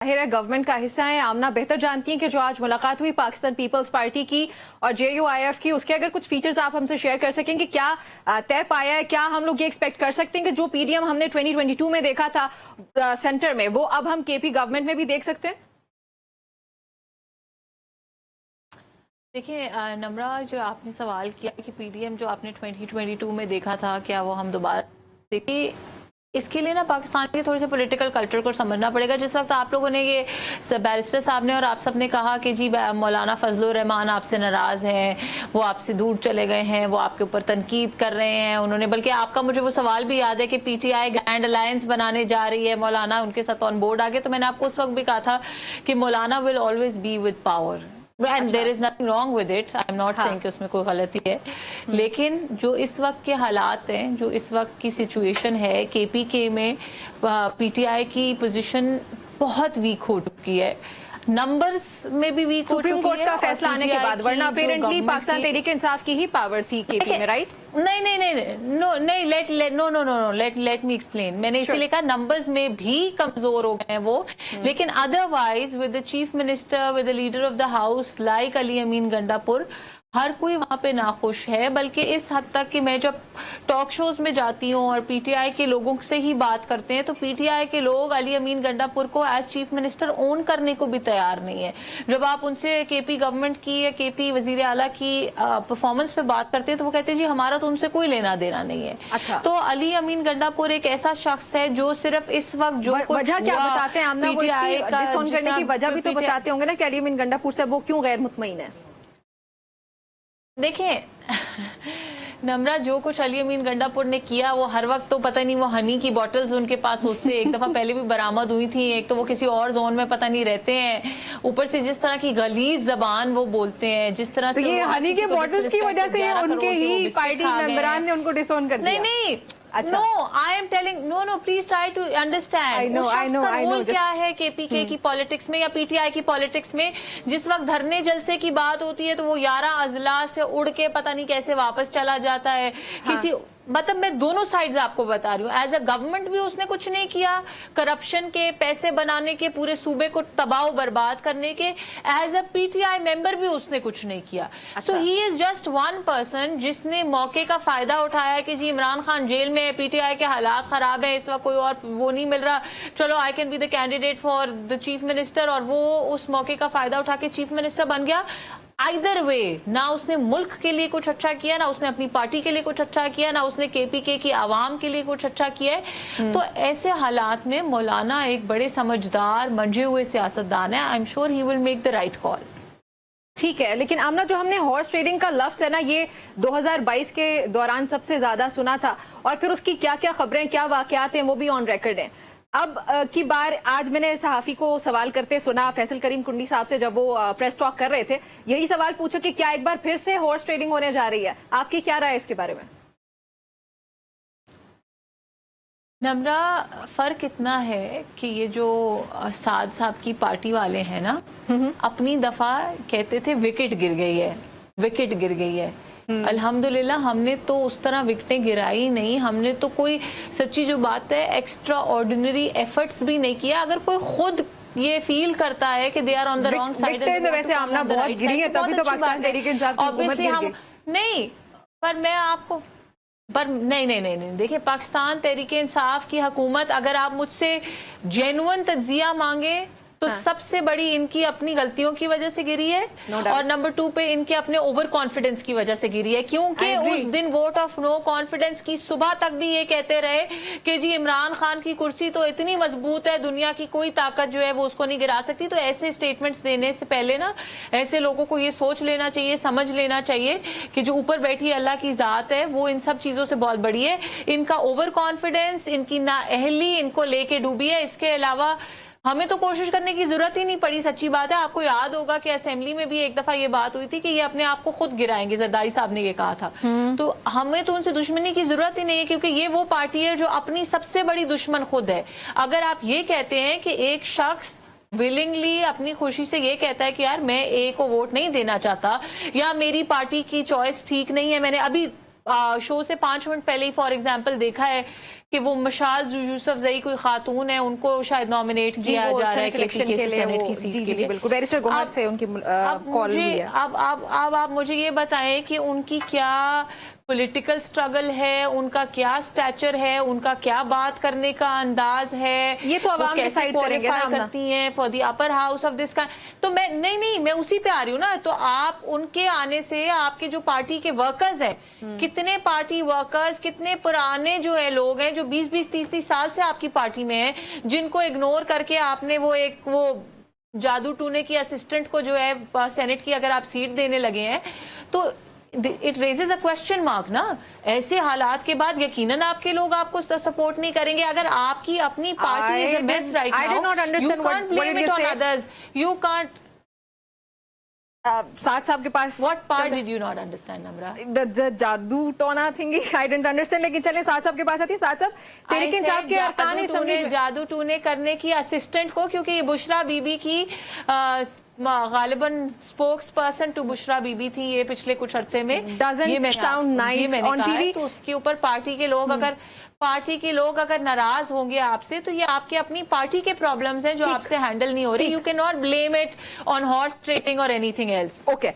जाहिर है गवर्नमेंट का हिस्सा है। आमना बेहतर जानती हैं कि जो आज मुलाकात हुई पाकिस्तान पीपल्स पार्टी की और JUIF की, उसके अगर कुछ फीचर्स आप हमसे शेयर कर सकें कि क्या तय पाया है, क्या हम लोग ये एक्सपेक्ट कर सकते हैं कि जो PDM हमने 2022 में देखा था सेंटर में, वो अब हम KP गवर्नमेंट में भी देख सकते हैं? देखिए नम्रा, जो आपने सवाल किया कि PDM जो आपने 2022 में देखा था, क्या वो हम दोबारा देखिए, इसके लिए ना पाकिस्तान के थोड़े से पॉलिटिकल कल्चर को समझना पड़ेगा। जिस वक्त आप लोगों ने ये बैरिस्टर साहब ने और आप सब ने कहा कि जी मौलाना फजलुर रहमान आपसे नाराज़ हैं, वो आपसे दूर चले गए हैं, वो आपके ऊपर तनकीद कर रहे हैं उन्होंने, बल्कि आपका मुझे वो सवाल भी याद है कि PTI ग्रैंड अलायंस बनाने जा रही है, मौलाना उनके साथ ऑन बोर्ड आ गए। तो मैंने आपको उस वक्त भी कहा था कि मौलाना will always be with power and there is nothing wrong with it. I'm not saying कि उसमें कोई गलती है, लेकिन जो इस वक्त के हालात हैं, जो इस वक्त की सिचुएशन है, KPK में PTI की पोजीशन बहुत वीक हो चुकी है, नंबर्स में भी वीक हो चुकी है। सुप्रीम कोर्ट का फैसला आने के बाद, वरना अपेरेंटली पाकिस्तान तहरीक इंसाफ की ही पावर थी KP में, राइट? नहीं, लेट मी एक्सप्लेन। मैंने इसीलिए कहा नंबर्स में भी कमजोर हो गए हैं वो, लेकिन otherwise with the chief minister, with the leader of the house like Ali Amin Gandapur, हर कोई वहां पे नाखुश है। बल्कि इस हद तक कि मैं जब टॉक शोज में जाती हूँ और PTI के लोगों से ही बात करते हैं, तो PTI के लोग अली अमीन गंडापुर को एज चीफ मिनिस्टर ओन करने को भी तैयार नहीं है। जब आप उनसे KP गवर्नमेंट की या KP वजीर आला की परफॉर्मेंस पे बात करते हैं, तो वो कहते हैं जी हमारा तो उनसे कोई लेना देना नहीं है। अच्छा। तो अली अमीन गंडापुर एक ऐसा शख्स है जो सिर्फ इस वक्त जो वजह क्या बताते हैं आमना, वो इसकी डिसऑन करने की वजह भी तो बताते होंगे ना कि अली अमीन गंडापुर से वो क्यों गैर मुतमईन है? देखिए नम्रा, जो कुछ अली अमीन गंडापुर ने किया, वो हर वक्त तो पता नहीं, वो हनी की बॉटल्स उनके पास उससे एक दफा पहले भी बरामद हुई थी, एक तो वो किसी और जोन में पता नहीं रहते हैं, ऊपर से जिस तरह की गलीज जबान वो बोलते हैं, जिस तरह तो से ये हनी के बॉटल्स की वजह से उनके ही पार्टी मेंबरान ने उनको डिसऑन कर दिया। नहीं No, I am telling, no, please try to understand. I know, का रोल क्या है KPK की पॉलिटिक्स में या PTI की पॉलिटिक्स में? जिस वक्त धरने जलसे की बात होती है तो वो 11 अजला से उड़ के पता नहीं कैसे वापस चला जाता है। किसी मतलब मैं दोनों साइड्स आपको बता रही हूँ। एज अ गवर्नमेंट भी उसने कुछ नहीं किया, करप्शन के, पैसे बनाने के, पूरे सूबे को तबाह बर्बाद करने के। एज अ PTI मेंबर भी उसने कुछ नहीं किया। So he is just one person जिसने मौके का फायदा उठाया कि जी इमरान खान जेल में है, PTI के हालात खराब है, इस वक्त कोई और वो नहीं मिल रहा, चलो I can be the candidate for the chief minister, और वो उस मौके का फायदा उठा के चीफ मिनिस्टर बन गया। आइदर वे, ना उसने मुल्क के लिए कुछ अच्छा किया, ना उसने अपनी पार्टी के लिए कुछ अच्छा किया, ना उसने KPK की आवाम के लिए कुछ अच्छा किया है। तो ऐसे हालात में मौलाना एक बड़े समझदार मंझे हुए सियासतदान है। I am sure he will make the right call. ठीक है, लेकिन आमना, जो हमने हॉर्स ट्रेडिंग का लफ्ज है ना, ये 2022 के दौरान सबसे ज्यादा सुना था, और फिर उसकी क्या क्या खबरें, क्या वाकयात हैं, वो भी ऑन रिकॉर्ड हैं। अब की बार आज मैंने सहाफी को सवाल करते सुना, फैसल करीम कुंडी साहब से, जब वो प्रेस टॉक कर रहे थे, यही सवाल पूछा कि क्या एक बार फिर से हॉर्स ट्रेडिंग होने जा रही है? आपकी क्या राय है इसके बारे में? नम्रा, फर्क इतना है कि ये जो साद साहब की पार्टी वाले हैं ना, अपनी दफा कहते थे विकेट गिर गई है, विकेट गिर गई है। अल्हम्दुलिल्लाह हमने तो उस तरह विकेटें गिराई नहीं, हमने तो कोई, सच्ची जो बात है, एक्स्ट्रा ऑर्डिनरी एफर्ट्स भी नहीं किया। अगर कोई खुद ये फील करता है कि they are on the wrong side, वैसे आमना बहुत गिरी है, तभी तो पाकिस्तान तहरीक इंसाफ की हुकूमत गिर गई। नहीं, पर मैं आपको नहीं, देखिए पाकिस्तान तहरीक इंसाफ की हुकूमत, अगर आप मुझसे जेन्युइन तज्जिया मांगे तो सबसे बड़ी इनकी अपनी गलतियों की वजह से गिरी है, और नंबर 2 पे इनके अपने ओवर कॉन्फिडेंस की वजह से गिरी है। क्योंकि उस दिन वोट ऑफ नो कॉन्फिडेंस की सुबह तक भी ये कहते रहे कि जी इमरान खान की कुर्सी तो इतनी मजबूत है, दुनिया की कोई ताकत जो है वो उसको नहीं गिरा सकती। तो ऐसे स्टेटमेंट्स देने से पहले ना, ऐसे लोगों को ये सोच लेना चाहिए, समझ लेना चाहिए कि जो ऊपर बैठी अल्लाह की जात है वो इन सब चीजों से बहुत बड़ी है। इनका ओवर कॉन्फिडेंस, इनकी नाअहली इनको लेके डूबी है। इसके अलावा हमें तो कोशिश करने की जरूरत ही नहीं पड़ी। सच्ची बात है, आपको याद होगा कि असेंबली में भी एक दफा ये बात हुई थी कि ये अपने आप को खुद गिराएंगे, जरदारी साहब ने ये कहा था। तो हमें तो उनसे दुश्मनी की जरूरत ही नहीं है, क्योंकि ये वो पार्टी है जो अपनी सबसे बड़ी दुश्मन खुद है। अगर आप ये कहते हैं कि एक शख्स विलिंगली अपनी खुशी से ये कहता है कि यार मैं A को वोट नहीं देना चाहता, या मेरी पार्टी की चॉइस ठीक नहीं है, मैंने अभी शो से 5 मिनट पहले ही फॉर एग्जांपल देखा है कि वो मशाल यूसुफजई कोई खातून है, उनको शायद नॉमिनेट किया जा रहा है इलेक्शन के लिए, सेनेट वो की सीट जी के जी लिए। बिल्कुल बैरिस्टर गोहर से उनकी कॉल हुई है। अब आप मुझे ये बताएं कि उनकी क्या पॉलिटिकल स्ट्रगल है, उनका क्या स्टैचर है, उनका क्या बात करने का अंदाज है, ये तो अवाम डिसाइड करेंगे ना, qualify आमना। करती हैं for the upper house of this का। तो मैं नहीं मैं उसी पे आ रही हूँ ना। तो आप उनके आने से आपके जो पार्टी के वर्कर्स हैं, कितने पार्टी वर्कर्स, कितने पुराने जो है लोग हैं जो 20-20 30-30 साल से आपकी पार्टी में हैं, जिनको इग्नोर करके आपने वो जादू टूने की असिस्टेंट को जो है सेनेट की अगर आप सीट देने लगे हैं, तो it raises a question mark ना। ऐसे हालात के बाद यकीनन आपके लोग आपको सपोर्ट नहीं करेंगे। अगर आपकी अपनी party is a mess right I did not now, you understand can't what blame did it you on say? Others, you can't. साथ साहब के पास what part did you not understand Namra? The jadu tona थिंगी I didn't understand. लेकिन चलें साथ साहब के पास आती है। साथ साहब तहरीक इंसाफ के अरकान असम्बली जादू टूने करने की असिस्टेंट को, क्योंकि ये बुशरा बीबी की गालिबन spokes person to Bushra Bibi थी ये पिछले कुछ अरसे में। Doesn't sound nice on TV। तो उसके ऊपर पार्टी के लोग अगर नाराज होंगे आपसे, तो ये आपके अपनी पार्टी के प्रॉब्लम्स हैं जो आपसे हैंडल नहीं हो रही। You can not blame it on horse trading और एनीथिंग एल्स। ओके।